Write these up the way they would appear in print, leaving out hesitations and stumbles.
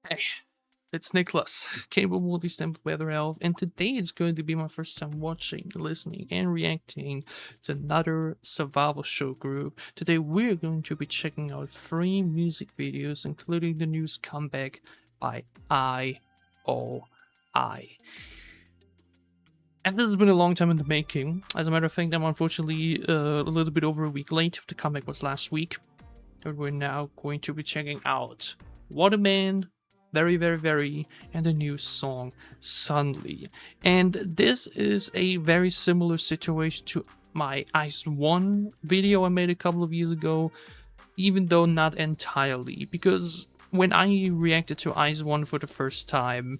Hey, it's Niclas, Cable Multistan Weather Elf, and today it's going to be my first time watching, listening, and reacting to another survival show group. Today we're going to be checking out 3 music videos, including the news comeback by I.O.I. And this has been a long time in the making. As a matter of fact, I'm unfortunately a little bit over a week late. The comeback was last week. And we're now going to be checking out Whatta Man, very, and the new song Suddenly. And this is a very similar situation to my I.O.I video I made a couple of years ago, even though not entirely, because when I reacted to I.O.I for the first time,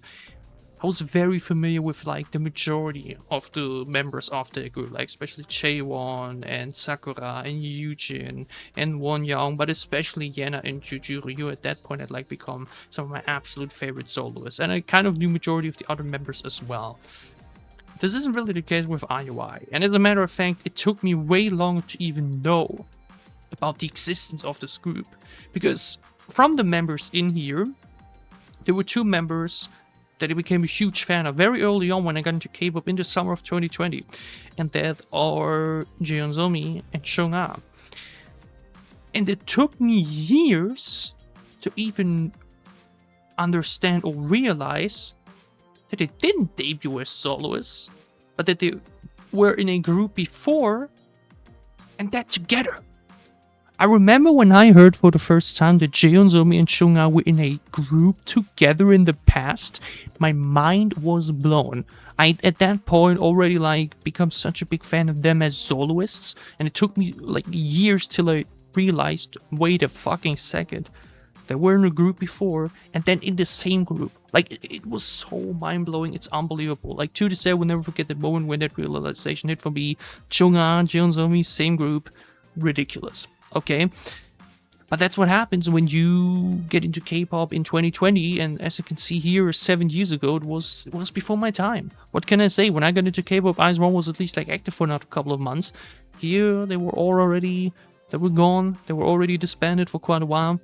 I was very familiar with like the majority of the members of the group, like especially CHAEYEON and Sakura and YOOJUNG and YEONJUNG, but especially Yena and Juju at that point had like become some of my absolute favorite soloists, and I kind of knew majority of the other members as well. This isn't really the case with I.O.I, and as a matter of fact, it took me way longer to even know about the existence of this group, because from the members in here, there were 2 members that I became a huge fan of very early on when I got into K-pop in the summer of 2020, and that are JEON, SOMI, and CHUNGHA. And it took me years to even understand or realize that they didn't debut as soloists, but that they were in a group before, and that together. I remember when I heard for the first time that JEON, SOMI, and CHUNGHA were in a group together in the past, my mind was blown. I at that point already like become such a big fan of them as soloists, and it took me like years till I realized, wait a fucking second, they were in a group before and then in the same group. Like it was so mind-blowing, it's unbelievable. Like to this day I will never forget the moment when that realization hit for me. CHUNGHA, JEON, SOMI, same group, ridiculous. Okay, but that's what happens when you get into K-pop in 2020, and as you can see here, 7 years ago, it was before my time. What can I say? When I got into K-pop, I.O.I was at least like active for not a couple of months. Here, they were gone, they were already disbanded for quite a while.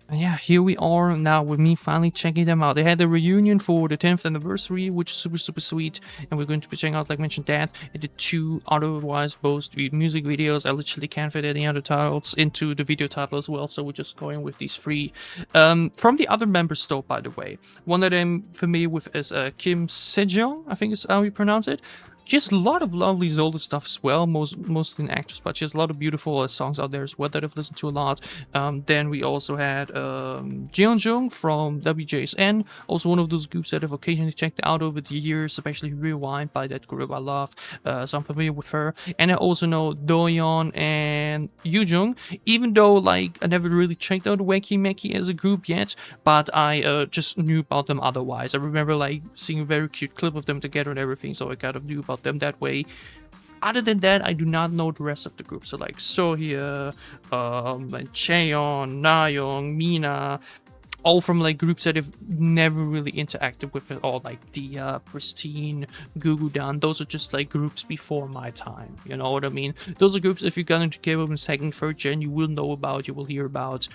And yeah, here we are now with me finally checking them out. They had a reunion for the 10th anniversary, which is super sweet. And we're going to be checking out, like mentioned, that and the 2 otherwise both music videos. I literally can't fit any other titles into the video title as well, so we're just going with these 3. From the other members though, by the way, one that I'm familiar with is Kim SEJEONG, I think is how you pronounce it. She has a lot of lovely Zelda stuff as well, mostly an actress, but she has a lot of beautiful songs out there as well that I've listened to a lot. Then we also had YEONJUNG from WJSN, also one of those groups that I've occasionally checked out over the years, especially Rewind by that group I love, so I'm familiar with her. And I also know DOYEON and YOOJUNG, even though like I never really checked out Wacky Macky as a group yet, but I just knew about them otherwise. I remember like seeing a very cute clip of them together and everything, so I kind of knew about them that way. Other than that, I do not know the rest of the group. So like SOHYE, CHAEYEON, NAYOUNG, MINA, all from like groups that I've never really interacted with at all, like Dia, Pristine, Gugudan. Those are just like groups before my time, you know what I mean? Those are groups if you got into K-pop in 2nd, 3rd gen, you will know about, you will hear about.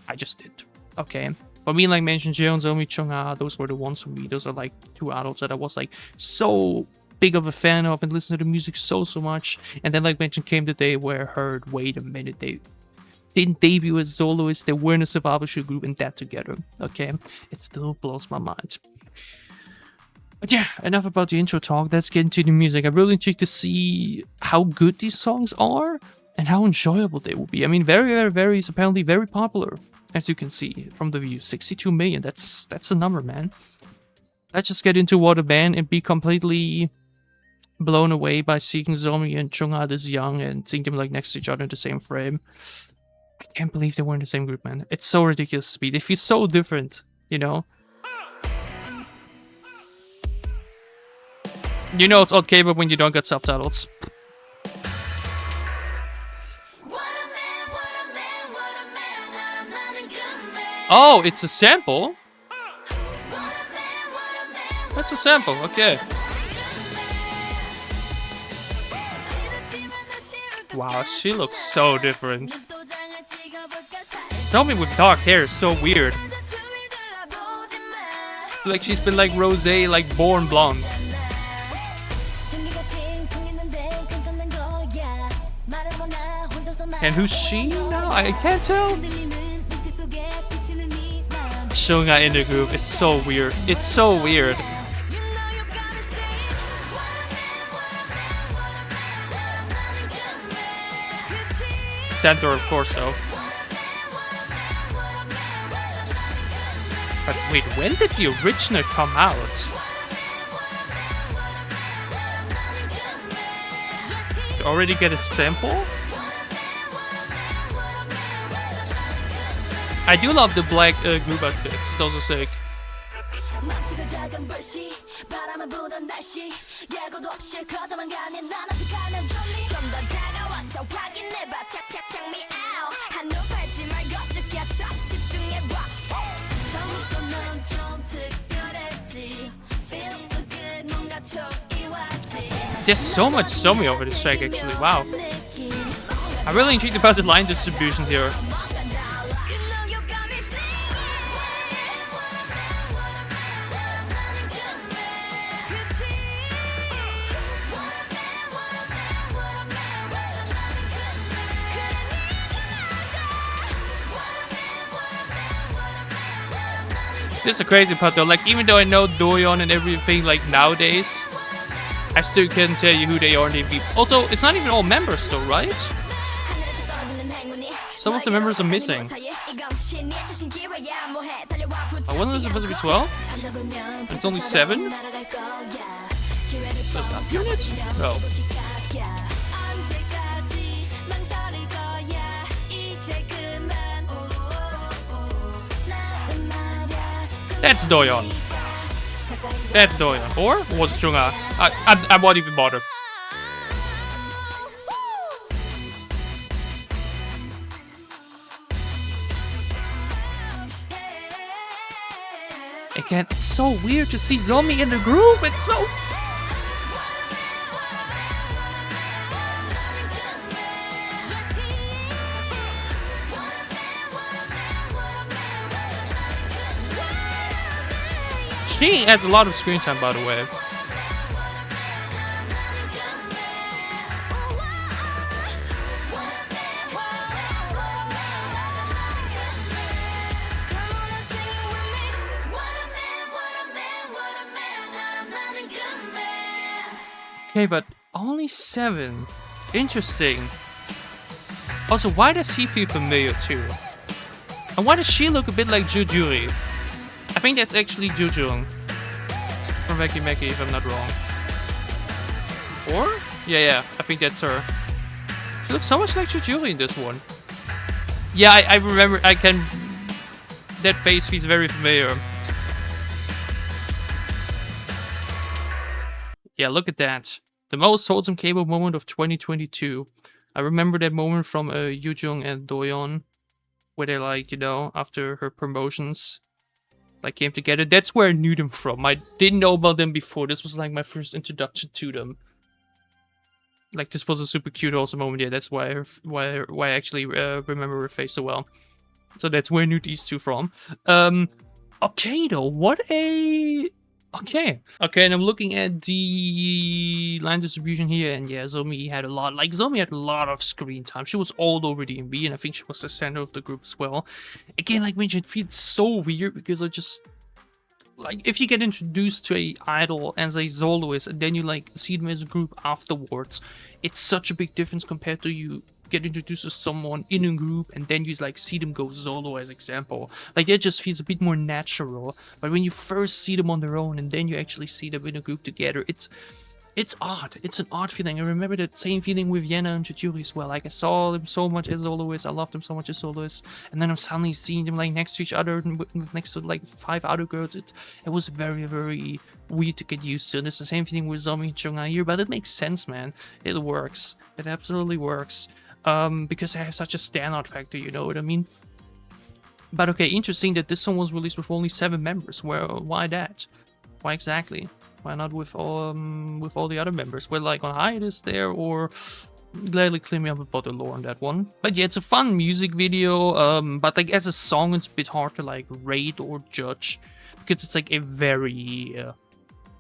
I just did, okay? For me, like mentioned, JEON, SOMI, CHUNGHA, those were the ones for me. Those are like 2 adults that I was like so big of a fan of and listened to the music so much. And then like mentioned came the day where I heard, wait a minute, they didn't debut as soloists, they were in a survival show group and that together, okay? It still blows my mind. But yeah, enough about the intro talk, let's get into the music. I'm really intrigued to see how good these songs are and how enjoyable they will be. I mean, very, it's apparently very popular. As you can see from the views, 62 million, that's a number, man. Let's just get into Whatta Man and be completely blown away by seeing SOMI and CHUNGHA this young and seeing them like next to each other in the same frame. I can't believe they were in the same group, man. It's so ridiculous to me. They feel so different, you know? You know it's odd K-pop when you don't get subtitles. Oh, it's a sample? That's a sample, okay. Wow, she looks so different. Somi with dark hair is so weird. Like she's been like rosé, like born blonde. And who's she now? I can't tell. CHUNGHA in the group. It's so weird. It's so weird. Center, of course, though. But wait, when did the original come out? You already get a sample? I do love the black group outfits. Those are sick. There's so much SOMI over this track, actually. Wow. I'm really intrigued about the line distribution here. This is the crazy part though, like even though I know DOYEON and everything like nowadays, I still can't tell you who they are in the MV. Also, it's not even all members though, right? Some of the members are missing. Wasn't it supposed to be 12? It's only 7? That's not unit? No. That's DOYEON. That's DOYEON. Or was it CHUNGHA? I won't even bother. Again, it's so weird to see SOMI in the group. It's so... She has a lot of screen time, by the way. Okay, but only 7. Interesting. Also, why does he feel familiar too? And why does she look a bit like Jujuri? I think that's actually YOOJUNG from Meki Meki, if I'm not wrong. Or? Yeah, I think that's her. She looks so much like Jujuri in this one. Yeah, I remember, that face feels very familiar. Yeah, look at that. The most wholesome K-pop moment of 2022. I remember that moment from YOOJUNG and DOYEON, where they like, you know, after her promotions, like came together. That's where I knew them from. I didn't know about them before. This was like my first introduction to them. Like this was a super cute also moment. Yeah, that's why I actually remember her face so well. So that's where I knew these two from. Okay though, what a... Okay, and I'm looking at the line distribution here, and yeah, SOMI had a lot. Like SOMI had a lot of screen time. She was all over the MV, and I think she was the center of the group as well. Again, like mentioned, it feels so weird because I just like if you get introduced to a idol as a soloist, and then you like see them as a group afterwards, it's such a big difference compared to you get introduced to someone in a group and then you like see them go solo as example. Like that just feels a bit more natural. But when you first see them on their own and then you actually see them in a group together, it's odd. It's an odd feeling. I remember that same feeling with Yena and Jujuri as well. Like I saw them so much as soloists, I loved them so much as soloists, and then I'm suddenly seeing them like next to each other, next to like 5 other girls. It was very, very weird to get used to. And it's the same thing with SOMI and CHUNGHA here, but it makes sense, man. It works. It absolutely works. Because I have such a standout factor, you know what I mean? But okay, interesting that this song was released with only 7 members. Well, why that? Why exactly? Why not with all the other members? Well, like on hiatus there, or gladly clear me up about the lore on that one. But yeah, it's a fun music video, but like as a song, it's a bit hard to like rate or judge because it's like a very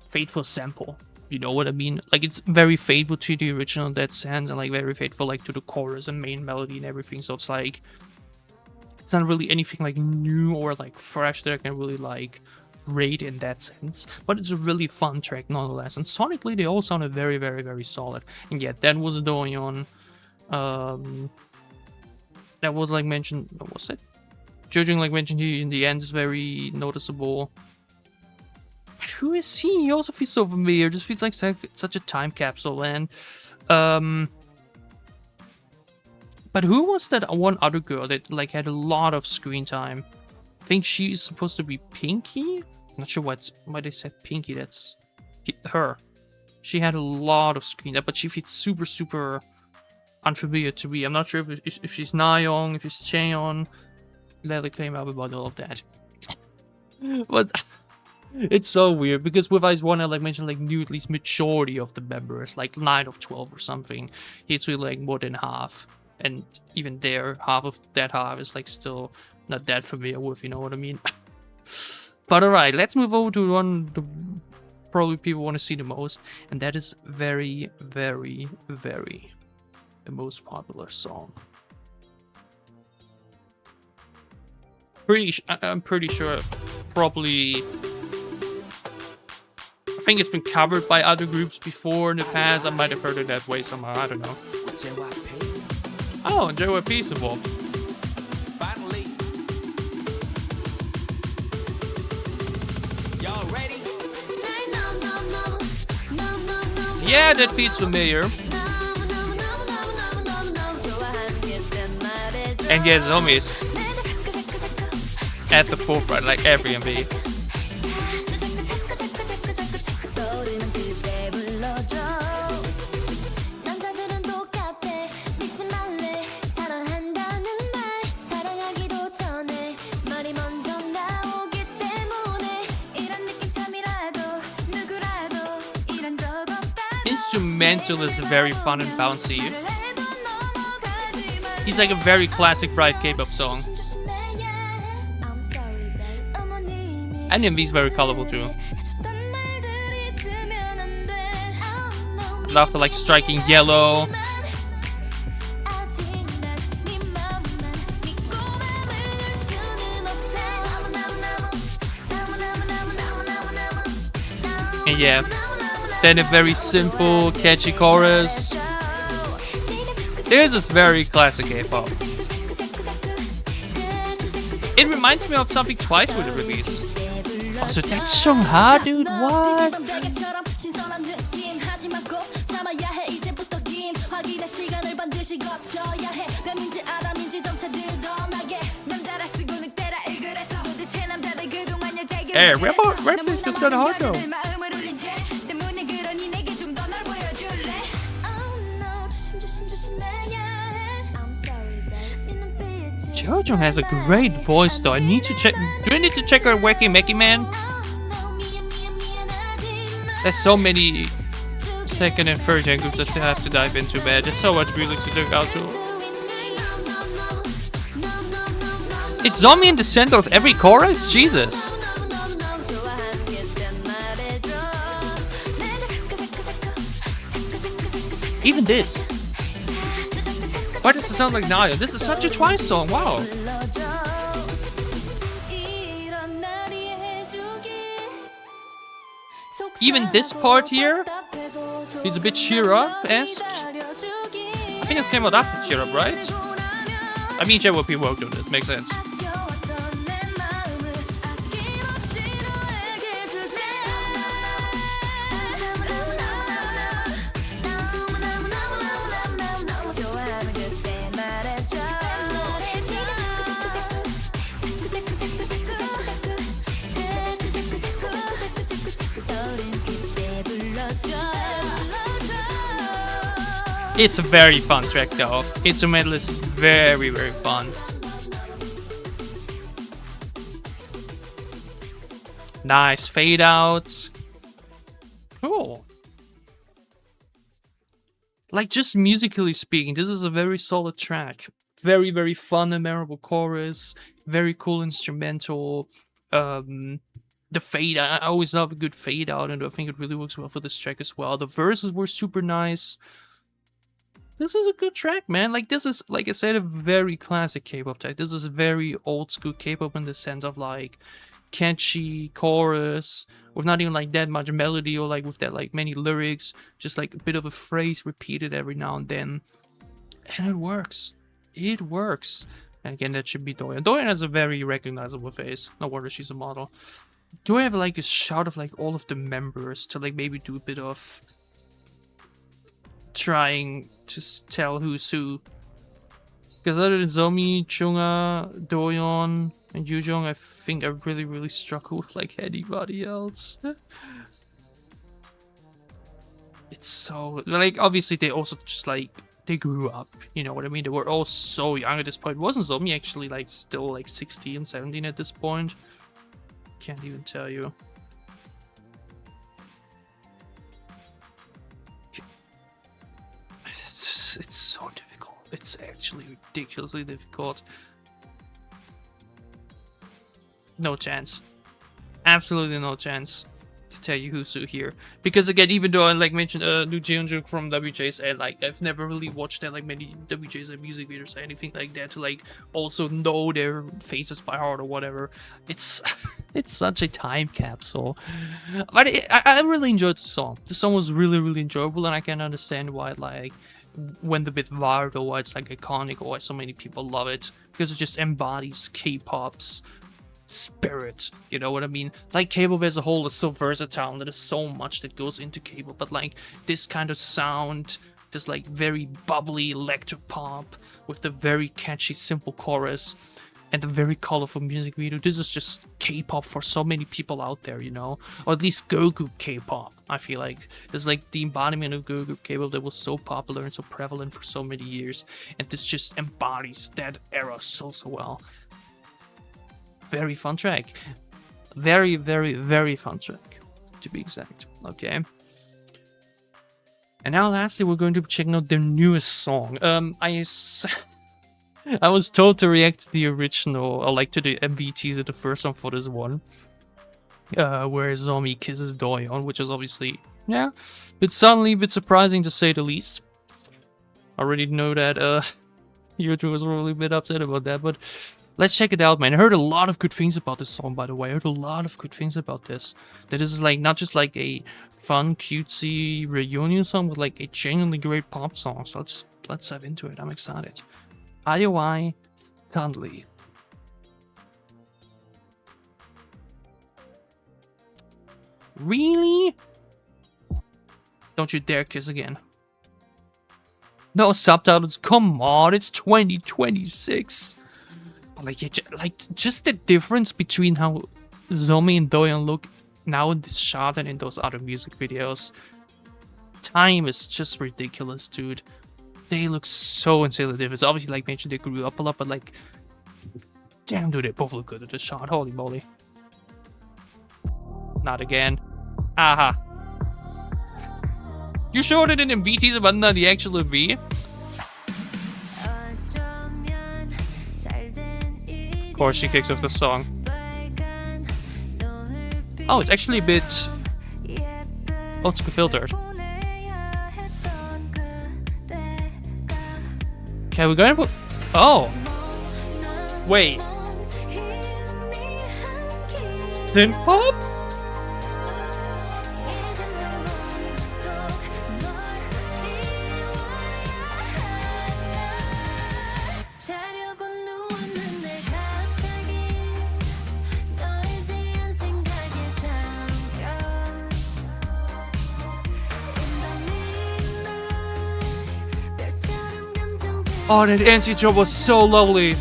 faithful sample. You know what I mean? Like it's very faithful to the original in that sense, and like very faithful like to the chorus and main melody and everything. So it's like it's not really anything like new or like fresh that I can really like rate in that sense, but it's a really fun track nonetheless, and sonically they all sounded very, very, very solid. And yeah, that was DOYEON. That was like mentioned, what was it? YOOJUNG, like mentioned here in the end, is very noticeable. But who is he? He also feels so familiar. Just feels like such a time capsule. And but who was that one other girl that like had a lot of screen time? I think she's supposed to be Pinky. I'm not sure why they said Pinky. That's her. She had a lot of screen time, but she feels super, super unfamiliar to me. I'm not sure if she's NAYOUNG, if it's CHAEYEON. Let me claim up about all of that. But it's so weird because with IZ*ONE, I like mentioned, like knew at least majority of the members, like 9 of 12 or something. It's really like more than half, and even there, half of that half is like still not that familiar with, you know what I mean? But alright, let's move over to one the probably people want to see the most, and that is very, very, very the most popular song. I'm pretty sure probably I think it's been covered by other groups before in the past. I might have heard it that way somehow, I don't know. Oh, JYP is involved. Yeah, that feels familiar. And yeah, SOMI is at the forefront, like every MV. Instrumental is very fun and bouncy. He's like a very classic bright K-pop song. And MV is very colorful too. I love the like striking yellow. And yeah, then a very simple, catchy chorus. This is very classic K-pop. It reminds me of something TWICE with the release. Oh, so that's CHUNGHA, dude? What? Hey, rap is just kinda hard though. YOOJUNG has a great voice though. I need to check. Do I need to check out Whatta Man? There's so many second and third gen groups I still have to dive into, man. There's so much music to check out too. Is SOMI in the center of every chorus? Jesus. Even this. Why does it sound like NAYOUNG? This is such a TWICE song, wow. Even this part here is a bit cheer up-esque. I think it came out after cheer up, right? I mean, JYP worked on this, makes sense. It's a very fun track though. Instrumental is very, very fun. Nice fade outs. Cool. like, just musically speaking, this is a very solid track. Very, very fun and memorable chorus. Very cool instrumental. The fade, I always love a good fade out, and I think it really works well for this track as well. The verses were super nice. This is a good track, man. Like, this is, like I said, a very classic K-pop track. This is very old school K-pop in the sense of, like, catchy chorus with not even like that much melody or like with that like many lyrics, just like a bit of a phrase repeated every now and then, and it works. It works. And again, that should be Doyeon. Doyeon has a very recognizable face. No wonder she's a model. Do I have like a shot of like all of the members to like maybe do a bit of trying to tell who's who? Because other than SOMI, CHUNGHA, DOYEON, and YOOJUNG, I think I really struggle with like anybody else. It's so like, obviously they also just like, they grew up, you know what I mean? They were all so young at this point. Wasn't SOMI actually like still like 16, 17 at this point? Can't even tell you. It's so difficult. It's actually ridiculously difficult. No chance. Absolutely no chance to tell you who's who here. Because again, even though I like mentioned new JEON from WJ's, and like I've never really watched that like many WJ's music videos or anything like that to like also know their faces by heart or whatever. It's it's such a time capsule. But I really enjoyed the song. The song was really enjoyable, and I can understand why it like went a bit viral, why it's like iconic, or why so many people love it, because it just embodies K-pop's spirit, you know what I mean? Like, K-pop as a whole is so versatile, and there's so much that goes into K-pop, but like this kind of sound, this like very bubbly electro pop with the very catchy simple chorus and the very colorful music video, this is just K-pop for so many people out there, you know? Or at least girl group K-pop. I feel like it's like the embodiment of girl group K-pop that was so popular and so prevalent for so many years, and this just embodies that era so well. Very fun track. Very fun track, to be exact. Okay. And now lastly, we're going to be checking out their newest song. I was told to react to the original, or like to the MV teaser, the first one for this one. Where SOMI kisses Doyeon, which is obviously, yeah, a bit suddenly, a bit surprising to say the least. I already know that YOOJUNG was really a bit upset about that, but let's check it out, man. I heard a lot of good things about this song, by the way. I heard a lot of good things about this. That this is like not just like a fun, cutesy reunion song, but like a genuinely great pop song. So let's dive into it. I'm excited. I.O.I. Stanley. Really? Don't you dare kiss again. No subtitles. Come on, it's 2026. Like just the difference between how SOMI and DOYEON look now in this shot and in those other music videos. Time is just ridiculous, dude. They look so insanely different. Obviously, like mentioned, they grew up a lot, but like, damn, dude, they both look good at the shot. Holy moly. Not again. Aha. You showed it in MV teaser, but not the actual MV. Of course, she kicks off the song. Oh, it's actually a bit... Oh, it's filtered. Okay, we're going to put... Oh! Wait. Synth pop? Oh, that NC job was so lovely.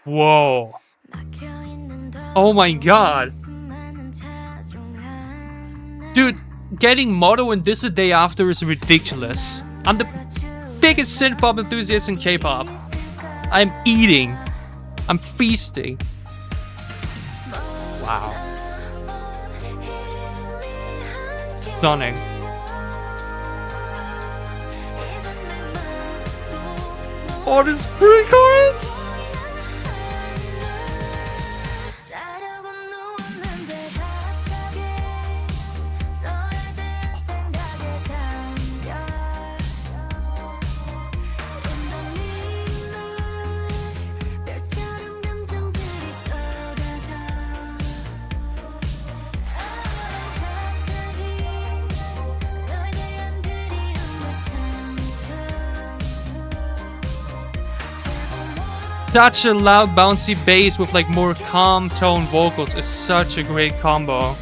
Whoa. Oh my god. Dude, getting Motto and This a Day After is ridiculous. I'm the biggest synth-pop enthusiast in K-pop. I'm eating. I'm feasting. Wow. Stunning. Oh, this pre-chorus! Such a loud bouncy bass with like more calm tone vocals is such a great combo.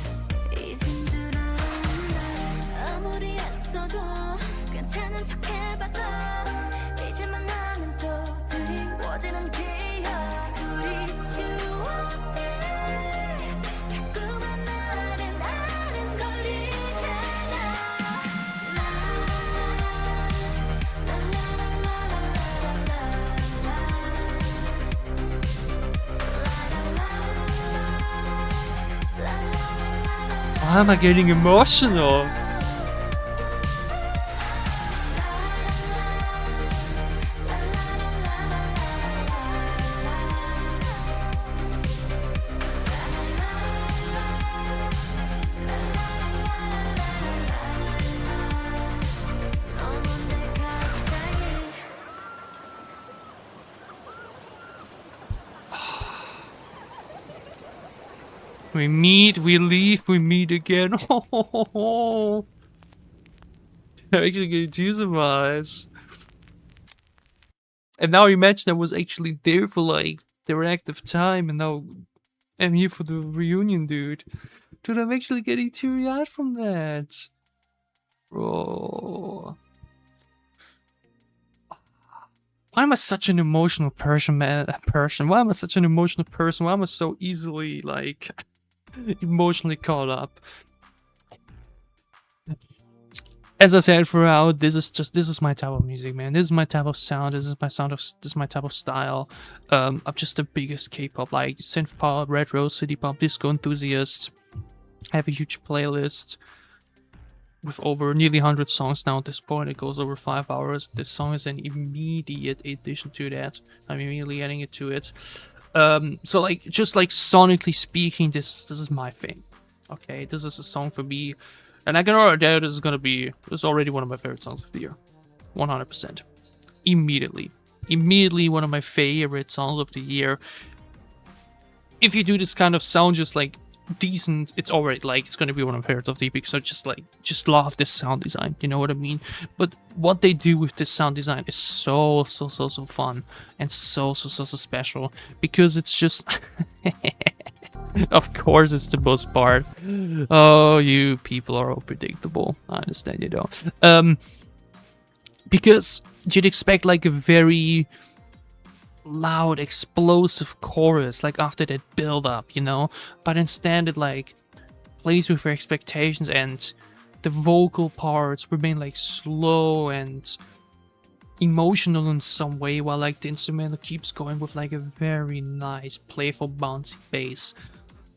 Why am I getting emotional? We meet, we leave, we meet again. I'm actually getting tears in my eyes. And now imagine I was actually there for like their active time, and now I'm here for the reunion, dude. Dude, I'm actually getting teary-eyed from that. Bro. Why am I such an emotional person, man? Why am I such an emotional person? Why am I so easily, like, emotionally caught up? As I said throughout, this is my type of music, man. This is my type of sound. This is my type of style. I'm just the biggest K-pop, like synth pop, retro, city pop, disco enthusiast. I have a huge playlist with over nearly 100 songs now at this point. It goes over 5 hours. This song is an immediate addition to that. I'm immediately adding it to it. So like, just like sonically speaking, this is my thing. Okay, this is a song for me. And I can already tell this is already one of my favorite songs of the year. 100%. Immediately one of my favorite songs of the year. If you do this kind of sound just like decent, it's already like, it's gonna be one of my favorites of the year, because I just love this sound design, you know what I mean? But what they do with this sound design is so fun and so special, because it's just of course it's the most part. Oh, you people are all predictable. I understand, you know. Because you'd expect like a very loud, explosive chorus, like after that build up, you know, but instead it like plays with your expectations, and the vocal parts remain like slow and emotional in some way, while like the instrumental keeps going with like a very nice, playful, bouncy bass.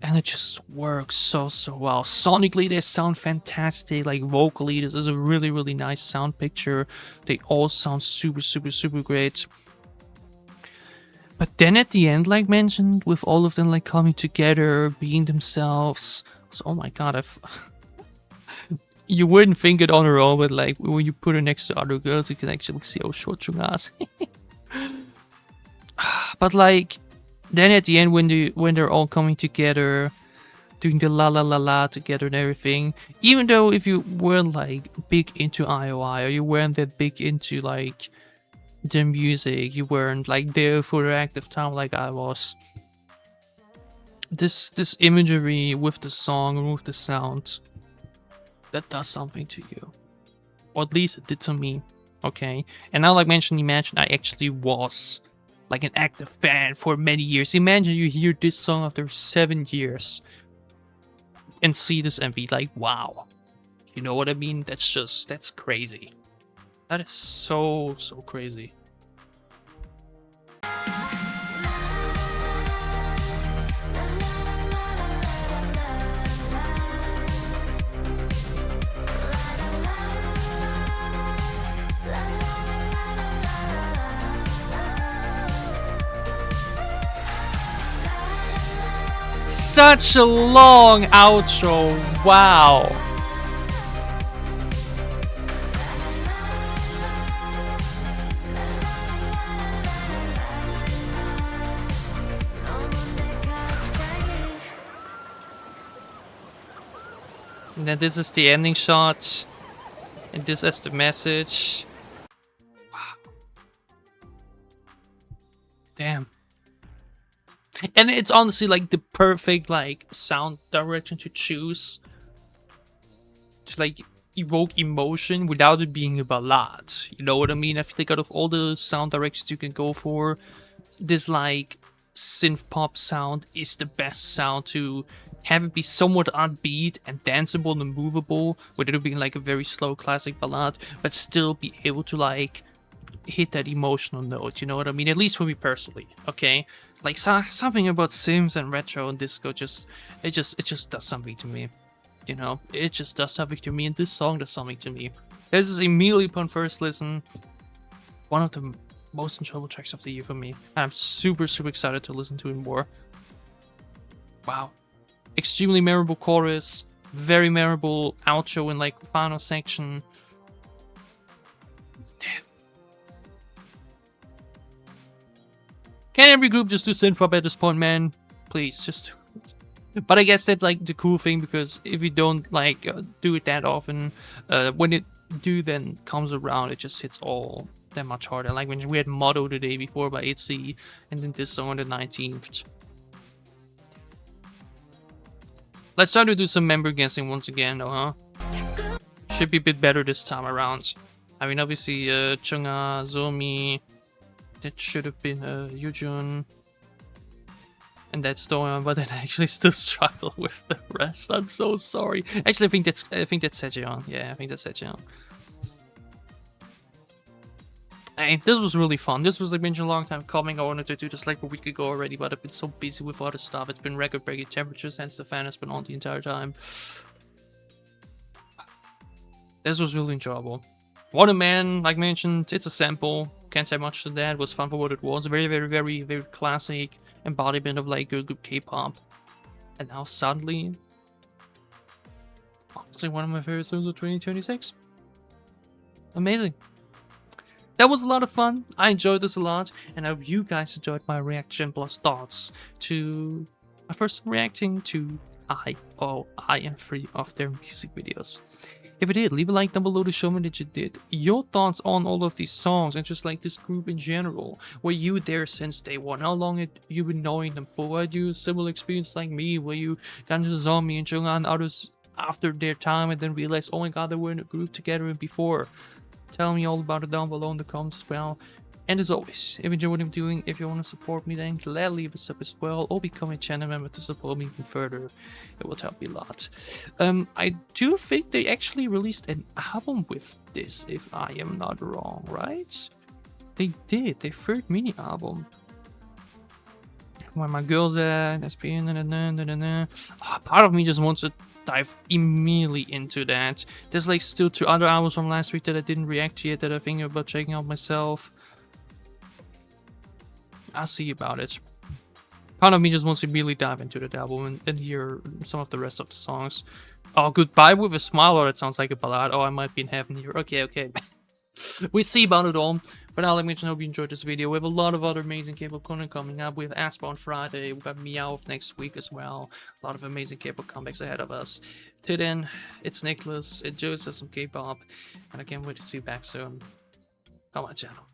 And it just works so well. Sonically, they sound fantastic. Like vocally, this is a really nice sound picture. They all sound super great. But then at the end, like mentioned, with all of them like coming together, being themselves. So, oh my god, you wouldn't think it on her own, but like when you put her next to other girls, you can actually see how short CHUNGHA is. But like, then at the end, when they're all coming together, doing the la la la la together and everything, even though if you weren't like big into I.O.I, or you weren't that big into like the music, you weren't like there for the active time like I was, this imagery with the song and with the sound, that does something to you, or at least it did to me. Okay, and now like imagine I actually was like an active fan for many years. Imagine you hear this song after 7 years and see this and be like, wow, You know what I mean? That's crazy. That is so crazy. Such a long outro, wow. And then this is the ending shot, and this is the message. Wow. Damn. And it's honestly like the perfect like sound direction to choose to like evoke emotion without it being a ballad. You know what I mean? I feel like out of all the sound directions you can go for, this like synth pop sound is the best sound to have it be somewhat upbeat and danceable and movable without it being like a very slow classic ballad, but still be able to like hit that emotional note. You know what I mean? At least for me personally. Okay. Like something about Sims and retro and disco it just does something to me. You know, it just does something to me, and this song does something to me. This is immediately upon first listen one of the most enjoyable tracks of the year for me. And I'm super excited to listen to it more. Wow. Extremely memorable chorus, very memorable outro in like final section. Damn. Can every group just do synthpop at this point, man? Please, just. But I guess that's like the cool thing, because if you don't like do it that often, when it then comes around, it just hits all that much harder. Like when we had Motto the day before by itsNiclas, and then this song on the 19th. Let's try to do some member guessing once again, though, huh? Should be a bit better this time around. I mean, obviously, CHUNGHA, SOMI. That should have been YOOJUNG. And that's DOYEON, but then I actually still struggle with the rest. I'm so sorry. Actually, I think that's SEJEONG. Yeah, I think that's SEJEONG. Hey, this was really fun. This was like been a long time coming. I wanted to do this like a week ago already, but I've been so busy with other stuff. It's been record-breaking temperatures, hence the fan has been on the entire time. This was really enjoyable. Whatta Man, like mentioned, it's a sample. Can't say much to that. It was fun for what it was. A very classic embodiment of like good K-pop. And now suddenly, honestly, one of my favorite songs of 2026. Amazing. That was a lot of fun. I enjoyed this a lot, and I hope you guys enjoyed my reaction plus thoughts to my first time reacting to I.O.I and 3 of their music videos. If you did, leave a like down below to show me that you did. Your thoughts on all of these songs and just like this group in general. Were you there since day one? How long had you been knowing them for? Had you a similar experience like me, where you got into SOMI and CHUNGHA and others after their time and then realized, oh my god, they were in a group together before? Tell me all about it down below in the comments as well. And as always, if you enjoy what I'm doing, if you want to support me, then gladly leave a sub as well, or become a channel member to support me even further. It will help me a lot. I do think they actually released an album with this, if I am not wrong, right? They did, their third mini album. Where my girls at, SPN, part of me just wants to dive immediately into that. There's like still 2 other albums from last week that I didn't react to yet that I think about checking out myself. I'll see about it. Part of me just wants to immediately dive into that album and hear some of the rest of the songs. Oh, Goodbye with a Smile, or that sounds like a ballad. Oh, I might be in heaven here. Okay. We see about it all. For now, let me just hope you enjoyed this video. We have a lot of other amazing K-pop content coming up. We have aespa on Friday. We've got Meowth next week as well. A lot of amazing K-pop comebacks ahead of us. Till then, it's Niclas. Enjoy some K-pop. And I can't wait to see you back soon on my channel.